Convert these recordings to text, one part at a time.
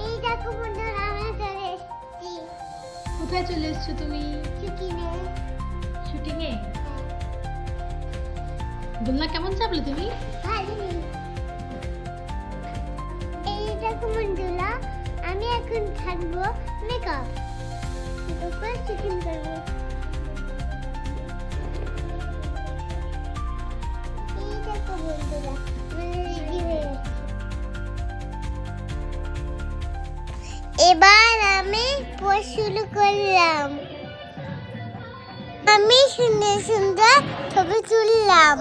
এই দেখো বন্ধুরা, আমি চলে এসেছি। কোথায় চলে এসছো তুমি? শুটিংয়ে। শুটিং এ? দোলনা কেমন চাপলে তুমি? ভালো। এই দেখো বন্ধুরা, আমি এখন থাকবো মেকআপ। তারপর শুটিং করবো। এই দেখো বন্ধুরা, আমি রেডি হয়ে গেছি। এবার আমি পোজ শুরু করলাম। আমি সুন্দর সুন্দর ছবি তুললাম,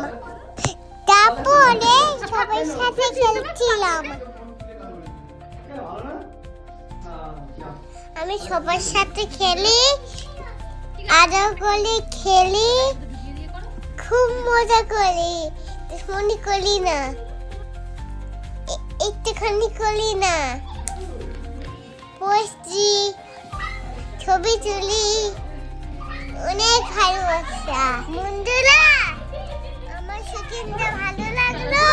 তারপরে সবার সাথে খেলছিলাম। আমি সবার সাথে খেলি, আদর করি, খেলি, খুব মজা করি। মনে করি না, একটুখানি করি না, পোস্টি ছবি তুলি, অনেক ভালোবাসা। বন্ধুরা, আমার শুটিংটা ভালো লাগলো।